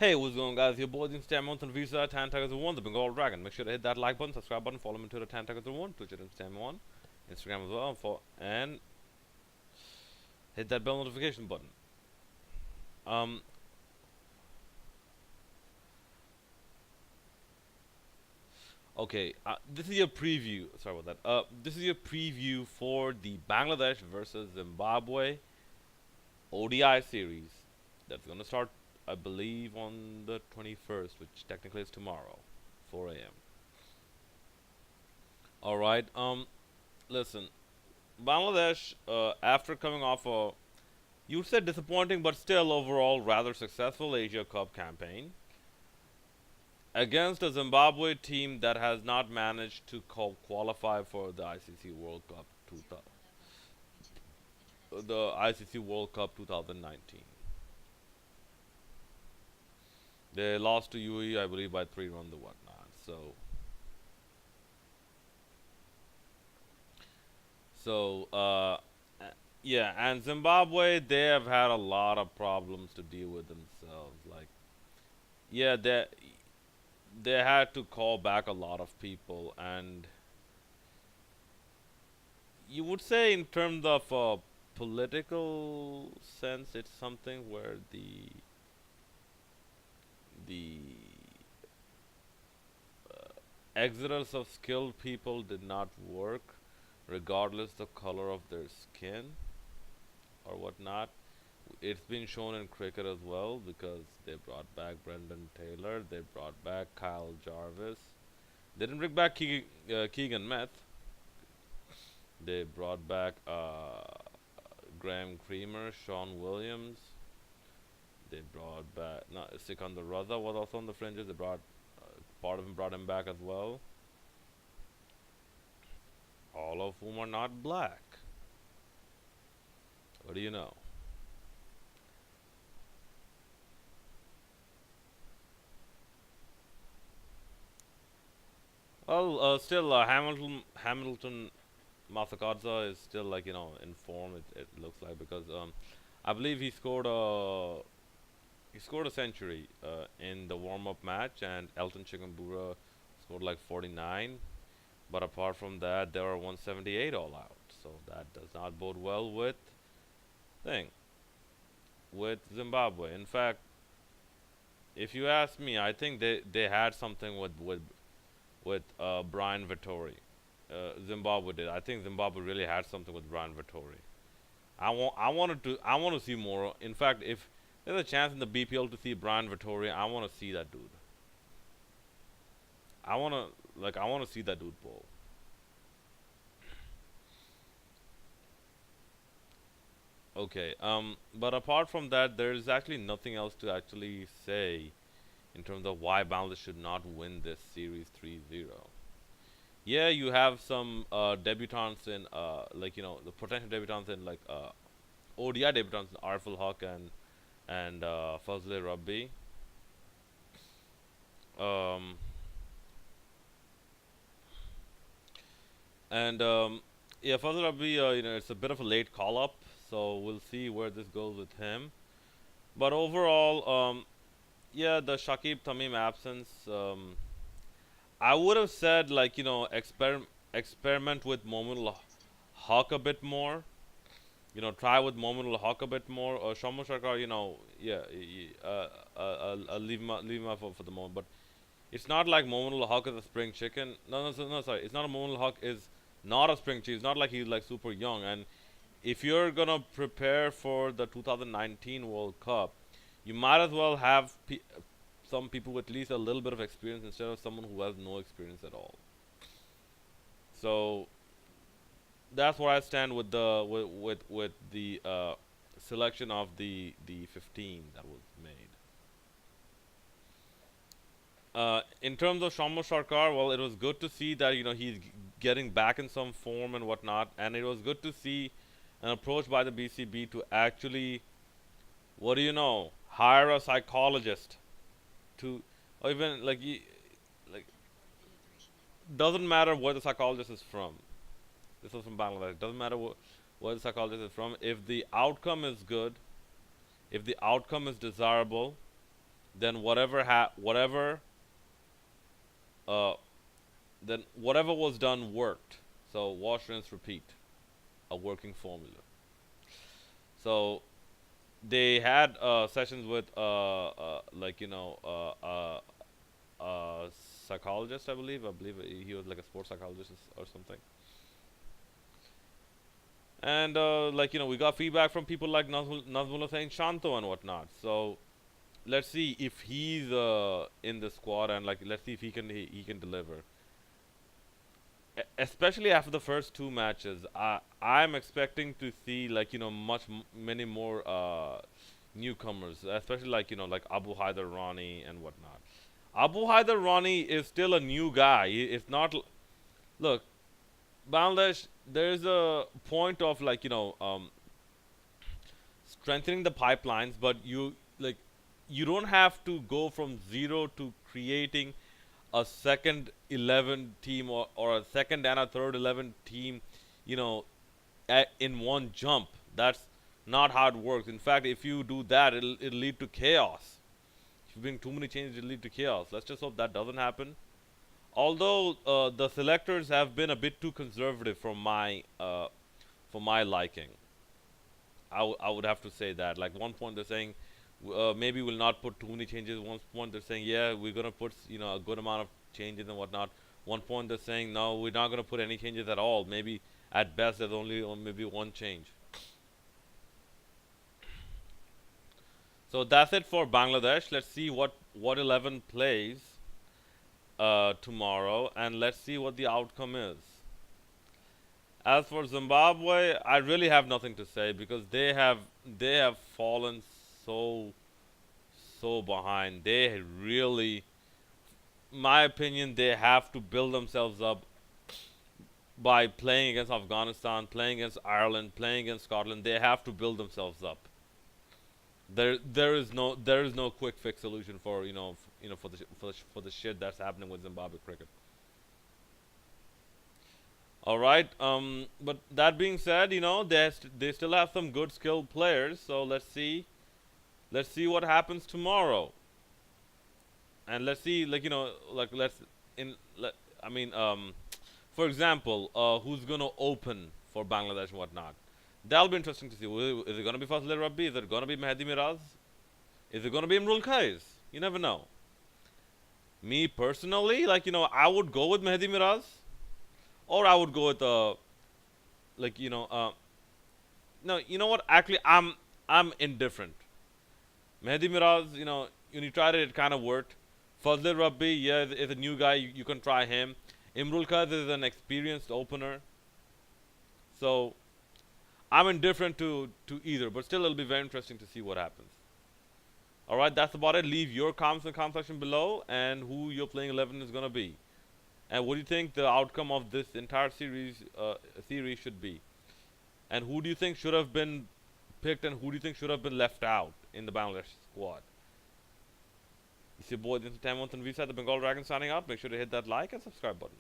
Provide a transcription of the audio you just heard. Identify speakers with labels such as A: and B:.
A: Hey, what's going on, guys? Your boys in Stamon and Visa, Tan Tigers 1, the Bengal Dragon. Make sure to hit that like button, subscribe button, follow me on Twitter, Tan Tigers 1, Twitter and Stamon, Instagram as well, and hit that bell notification button. Um, okay, this is your preview. Sorry about that. This is your preview for the Bangladesh versus Zimbabwe ODI series that's gonna start, I believe, on the 21st, which technically is tomorrow, 4 a.m. All right. Listen. Bangladesh, after coming off a, you would say disappointing, but still overall rather successful Asia Cup campaign, against a Zimbabwe team that has not managed to qualify for the ICC World Cup 2019. They lost to UAE, I believe, by 3 runs or whatnot. So, yeah, and Zimbabwe, they have had a lot of problems to deal with themselves. Like, yeah, they had to call back a lot of people, and you would say in terms of a political sense, it's something where the exodus of skilled people did not work, regardless the color of their skin or whatnot. It's been shown in cricket as well because they brought back Brendan Taylor, they brought back Kyle Jarvis. They didn't bring back Keegan Meth. They brought back Graham Creamer, Sean Williams. They brought back Sikandar Raza was also on the fringes. They brought part of him brought him back as well. All of whom are not black. What do you know? Well, still Hamilton Masakadza is still like in form. It looks like because I believe he scored a century in the warm up match, and Elton Chikambura scored like 49. But apart from that, there are 178 all out. So that does not bode well thing with Zimbabwe. In fact, if you ask me, I think they had something with Brian Vittori. Zimbabwe did. I think Zimbabwe really had something with Brian Vittori. I want to see more. In fact, if there's a chance in the BPL to see Brian Vittori, I want to see that dude. I want to see that dude bowl. Okay. But apart from that, there is actually nothing else to actually say in terms of why Bangladesh should not win this series 3-0. Yeah, you have some debutants in the potential debutants in ODI debutants in Arful Haq and Fazle Rabbi. Um, and Yeah, Fazle Rabbi, it's a bit of a late call up, so we'll see where this goes with him. But overall, yeah, the Shakib Tamim absence. I would have said experiment with Mominul Haq a bit more. Try with Mominul Haq a bit more. Shamu Sharkar, yeah, I'll leave him out for the moment. But it's not like Mominul Haq is a spring chicken. No, sorry. It's not a Mominul Haq is not a spring chicken. It's not like he's like super young. And if you're gonna prepare for the 2019 World Cup, you might as well have some people with at least a little bit of experience instead of someone who has no experience at all. So that's where I stand with the selection of the 15 that was made. In terms of Shamo Sarkar, well, it was good to see that he's getting back in some form and whatnot, and it was good to see an approach by the BCB to actually, what do you know, hire a psychologist to, or even like doesn't matter where the psychologist is from. This was from Bangladesh. Doesn't matter where the psychologist is from. If the outcome is good, if the outcome is desirable, then uh whatever was done worked. So wash, rinse, repeat, a working formula. So they had sessions with psychologist, I believe. I believe he was like a sports psychologist or something. And we got feedback from people like Nazmullah saying Shanto and whatnot. So let's see if he's in the squad, and like let's see if he can deliver. Especially after the first two matches, I'm expecting to see many more newcomers, especially like Abu Haider Rani and whatnot. Abu Haider Rani is still a new guy. It's not. Look, Bangladesh. There's a point of strengthening the pipelines, but you don't have to go from zero to creating a second 11 team, or a second and a third 11 team, you know, in one jump. That's not how it works. In fact, if you do that, it'll lead to chaos. If you bring too many changes, it'll lead to chaos. Let's just hope that doesn't happen. Although the selectors have been a bit too conservative for my liking. I would have to say that. Like one point they're saying maybe we'll not put too many changes. One point they're saying yeah we're gonna put a good amount of changes and whatnot. One point they're saying no, we're not gonna put any changes at all. Maybe at best there's only maybe one change. So that's it for Bangladesh. Let's see what 11 plays tomorrow, and let's see what the outcome is. As for Zimbabwe, I really have nothing to say because they have fallen so behind. They really, my opinion, they have to build themselves up by playing against Afghanistan, playing against Ireland, playing against Scotland. They have to build themselves up. There is no quick fix solution for the shit that's happening with Zimbabwe cricket. All right. But that being said, they still have some good skilled players. So let's see what happens tomorrow, and let's see let's in let I mean for example who's gonna open for Bangladesh and whatnot. That'll be interesting to see. Is it gonna be Fazlur Rabbi? Is it gonna be Mehdi Miraz? Is it gonna be Imrul Kais? You never know. Me personally, I would go with Mehdi Miraz, or I would go with like you know no, you know what? Actually, I'm indifferent. Mehdi Miraz, when you tried it, it kind of worked. Fazlur Rabbi, yeah, is a new guy. You can try him. Imrul Kais is an experienced opener. So I'm indifferent to either, but still it'll be very interesting to see what happens. All right, that's about it. Leave your comments in the comment section below, and who your playing 11 is gonna be, and what do you think the outcome of this entire series should be, and who do you think should have been picked, and who do you think should have been left out in the Bangladesh squad? It's your boy, the Entertainment and Visa, the Bengal Dragon signing out. Make sure to hit that like and subscribe button.